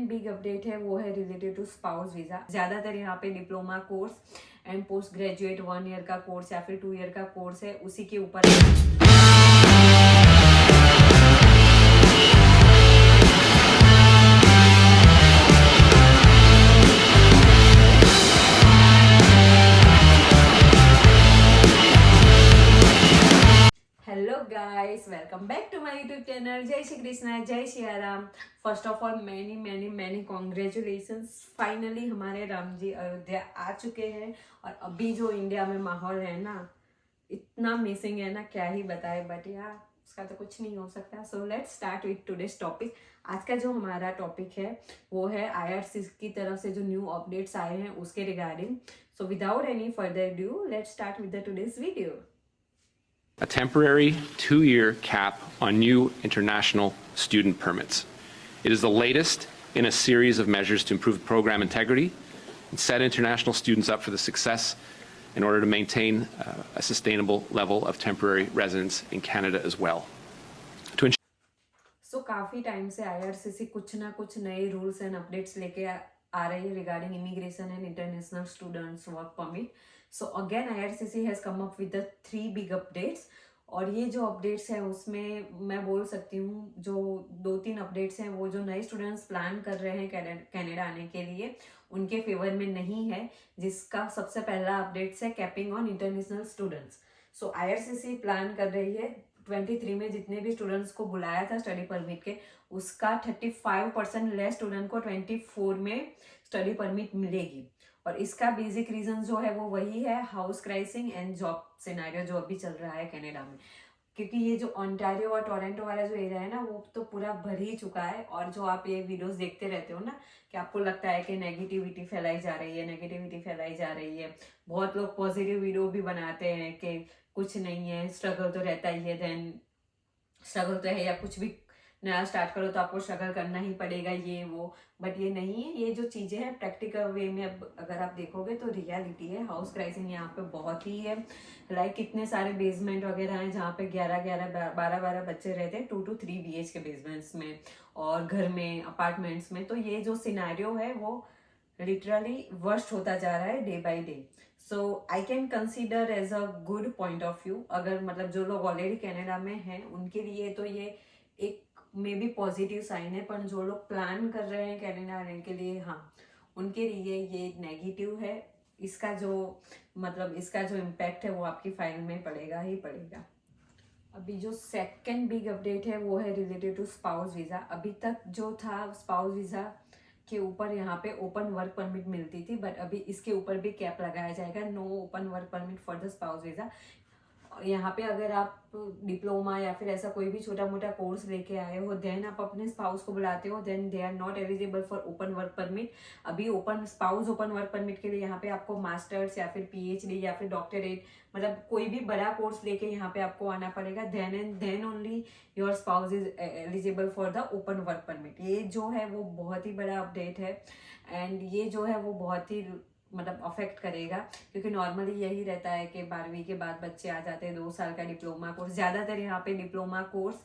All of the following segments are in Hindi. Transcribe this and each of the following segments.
बिग अपडेट है वो है रिलेटेड टू स्पाउस वीजा। ज्यादातर यहाँ पे diploma course and post graduate 1 year का कोर्स या फिर 2 ईयर का कोर्स है, उसी के ऊपर hello guys, welcome back to my YouTube channel. जय श्री कृष्णा, जय Shri Ram. First of all many many many congratulations. Finally हमारे राम जी अयोध्या आ चुके हैं। और अभी जो इंडिया में माहौल है ना, इतना मिसिंग है ना, क्या ही बताए। बट यार उसका तो कुछ नहीं हो सकता। So let's start with today's topic. आज का जो हमारा टॉपिक है वो है IRCC की तरफ से जो न्यू अपडेट्स आए हैं उसके regarding. So without any further due let's start with the today's video. A temporary 2-year cap on new international student permits. It is the latest in a series of measures to improve program integrity and set international students up for the success in order to maintain a sustainable level of temporary residence in Canada as well. So, काफी टाइम से IRCC कुछ ना कुछ नए रूल्स एंड अपडेट्स लेके आ रही है regarding immigration and international students work permit. So again IRCC has come up with the 3 big updates. और ये जो अपडेट्स हैं उसमें मैं बोल सकती हूँ जो 2-3 अपडेट्स हैं वो जो नए स्टूडेंट्स प्लान कर रहे हैं कनाडा आने के लिए उनके फेवर में नहीं है। जिसका सबसे पहला अपडेट्स है capping on international students. So IRCC plan कर रही है 23 में जितने भी स्टूडेंट्स को बुलाया था स्टडी परमिट के, उसका 35% लेस स्टूडेंट को 24 में स्टडी परमिट मिलेगी। और इसका बेसिक रीजन जो है वो वही है, house crisis and job scenario जो अभी चल रहा है कनाडा में। क्योंकि ये जो ओंटारियो और टोरंटो वाला जो एरिया है ना वो तो पूरा भर ही चुका है। और जो आप ये वीडियोस देखते रहते हो ना कि आपको लगता है कि नेगेटिविटी फैलाई जा रही है, नेगेटिविटी फैलाई जा रही है। बहुत लोग पॉजिटिव वीडियो भी बनाते हैं कि कुछ नहीं है, स्ट्रगल तो रहता ही है, देन स्ट्रगल तो है, या कुछ भी नया स्टार्ट करो तो आपको स्ट्रगल करना ही पड़ेगा, ये वो। बट ये नहीं है। ये जो चीजें हैं प्रैक्टिकल वे में अब अगर आप देखोगे तो रियलिटी है। हाउस क्राइसिस यहाँ पे बहुत ही है। लाइक कितने सारे बेसमेंट वगैरह हैं जहाँ पे 12 बच्चे रहते हैं 2 to 3 BH के बेसमेंट्स में और घर में अपार्टमेंट्स में। तो ये जो सिनेरियो है वो लिटरली वर्स्ट होता जा रहा है day by day. So I can consider as a good point of view. अगर मतलब जो लोग ऑलरेडी कनाडा में हैं उनके लिए तो ये एक मे बी पॉजिटिव साइन है, पर जो लोग प्लान कर रहे हैं कनाडा आने के लिए, हाँ, उनके लिए ये नेगेटिव है। इसका जो इम्पैक्ट है वो आपकी फाइल में पड़ेगा ही पड़ेगा। अभी जो सेकंड बिग अपडेट है वो है रिलेटेड टू स्पाउस वीजा। अभी तक जो था स्पाउस वीजा के ऊपर यहाँ पे ओपन वर्क परमिट मिलती थी, बट अभी इसके ऊपर भी कैप लगाया जाएगा, no open work permit for the spouse visa. यहाँ पे अगर आप डिप्लोमा या फिर ऐसा कोई भी छोटा मोटा कोर्स लेके आए हो, देन आप अपने स्पाउस को बुलाते हो, then they are not eligible for open work permit. अभी स्पाउस ओपन वर्क परमिट के लिए यहाँ पे आपको मास्टर्स या फिर PhD या फिर डॉक्टरेट, मतलब कोई भी बड़ा कोर्स लेके यहाँ पे आपको आना पड़ेगा। Then only your spouse is eligible for the open work permit. ये जो है वो बहुत ही बड़ा अपडेट है एंड ये जो है वो बहुत ही मतलब अफेक्ट करेगा। क्योंकि नॉर्मली यही रहता है कि 12वीं के बाद बच्चे आ जाते हैं 2 साल का डिप्लोमा कोर्स। ज्यादातर यहाँ पे diploma course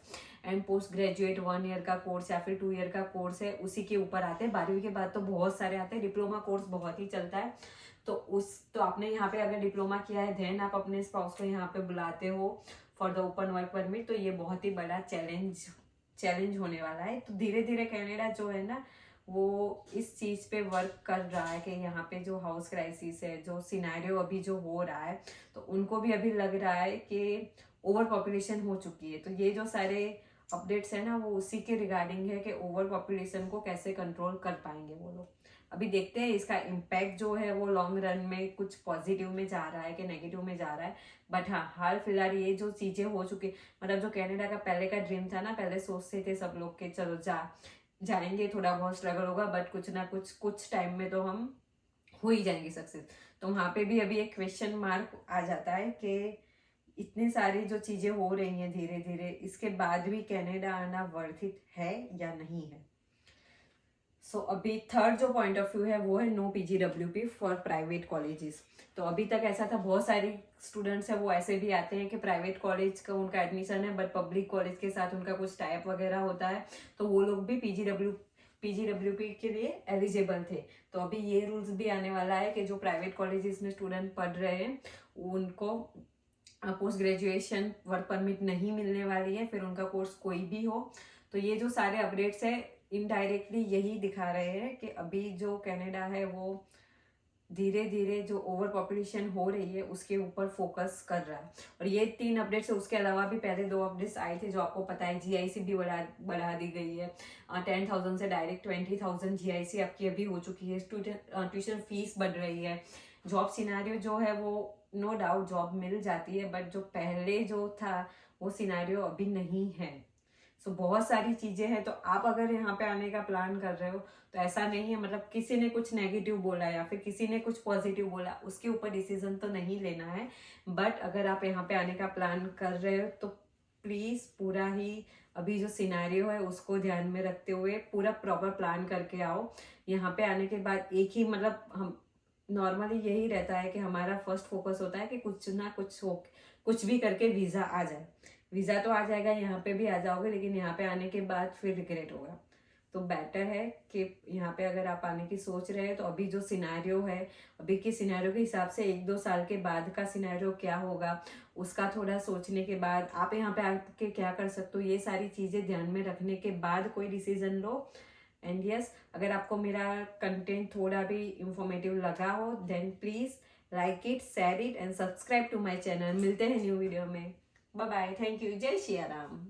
and post graduate 1 year का कोर्स या फिर 2 ईयर का कोर्स है, उसी के ऊपर आते हैं। 12वीं के बाद तो बहुत सारे आते हैं, डिप्लोमा कोर्स बहुत ही चलता है। तो आपने यहाँ पे अगर डिप्लोमा किया है देन आप अपने स्पाउस को यहाँ पे बुलाते हो for the open work permit, तो ये बहुत ही बड़ा चैलेंज होने वाला है। तो धीरे धीरे कनाडा जो है ना वो इस चीज पे वर्क कर रहा है कि यहाँ पे जो हाउस क्राइसिस है, जो सिनेरियो अभी जो हो रहा है, तो उनको भी अभी लग रहा है कि ओवर पॉपुलेशन हो चुकी है। तो ये जो सारे अपडेट्स है ना वो उसी के रिगार्डिंग है कि ओवर पॉपुलेशन को कैसे कंट्रोल कर पाएंगे वो लोग। अभी देखते हैं इसका इम्पैक्ट जो है वो लॉन्ग रन में कुछ पॉजिटिव में जा रहा है कि नेगेटिव में जा रहा है। बट हाँ, हाल फिलहाल ये जो चीजें हो चुकी, मतलब जो कनाडा का पहले का ड्रीम था ना, पहले सोचते थे सब लोग कि चलो जाएंगे, थोड़ा बहुत स्ट्रगल होगा बट कुछ ना कुछ टाइम में तो हम हो ही जाएंगे सक्सेस। तो वहां पे भी अभी एक क्वेश्चन मार्क आ जाता है कि इतनी सारी जो चीजें हो रही हैं धीरे धीरे, इसके बाद भी कनाडा आना वर्थ इट है या नहीं है। सो अभी थर्ड जो पॉइंट ऑफ व्यू है वो है no PGWP for private colleges. तो अभी तक ऐसा था, बहुत सारी स्टूडेंट्स है वो ऐसे भी आते हैं कि प्राइवेट कॉलेज का उनका एडमिशन है बट पब्लिक कॉलेज के साथ उनका कुछ टाइप वगैरह होता है, तो वो लोग भी PGWP के लिए एलिजिबल थे। तो अभी ये रूल्स भी आने वाला है कि जो प्राइवेट कॉलेजेस में स्टूडेंट पढ़ रहे हैं उनको पोस्ट ग्रेजुएशन वर्क परमिट नहीं मिलने वाली है, फिर उनका कोर्स कोई भी हो। तो ये जो सारे अपडेट्स है इनडायरेक्टली यही दिखा रहे हैं कि अभी जो कनाडा है वो धीरे धीरे जो ओवर पॉपुलेशन हो रही है उसके ऊपर फोकस कर रहा है। और ये 3 अपडेट्स है, उसके अलावा भी पहले 2 अपडेट्स आए थे जो आपको पता है। GIC भी बढ़ा दी गई है, 10,000 से डायरेक्ट 20,000 GIC आपकी अभी हो चुकी है। ट्यूशन फीस बढ़ रही है। जॉब सिनारियो जो है वो नो डाउट जॉब मिल जाती है, बट जो पहले जो था वो सिनारियो अभी नहीं है। सो बहुत सारी चीजें हैं। तो आप अगर यहाँ पे आने का प्लान कर रहे हो तो ऐसा नहीं है मतलब किसी ने कुछ नेगेटिव बोला या फिर किसी ने कुछ पॉजिटिव बोला उसके ऊपर डिसीजन तो नहीं लेना है। बट अगर आप यहाँ पे आने का प्लान कर रहे हो तो प्लीज पूरा ही अभी जो सिनेरियो है उसको ध्यान में रखते हुए पूरा प्रॉपर प्लान करके आओ। यहाँ पे आने के बाद एक ही मतलब हम नॉर्मली यही रहता है कि हमारा फर्स्ट फोकस होता है कि कुछ ना कुछ हो, कुछ भी करके वीज़ा आ जाए। वीज़ा तो आ जाएगा, यहाँ पे भी आ जाओगे, लेकिन यहाँ पे आने के बाद फिर रिग्रेट होगा। तो बेटर है कि यहाँ पे अगर आप आने की सोच रहे हैं तो अभी जो सिनेरियो है, अभी के सिनेरियो के हिसाब से 1-2 साल के बाद का सिनेरियो क्या होगा उसका थोड़ा सोचने के बाद आप यहाँ पे आके क्या कर सकते हो, ये सारी चीज़ें ध्यान में रखने के बाद कोई डिसीजन लो। एंड यस, अगर आपको मेरा कंटेंट थोड़ा भी इंफॉर्मेटिव लगा हो देन please like it, share it and subscribe to my channel. मिलते हैं न्यू वीडियो में। बाय बाय, थैंक यू, जय श्री राम।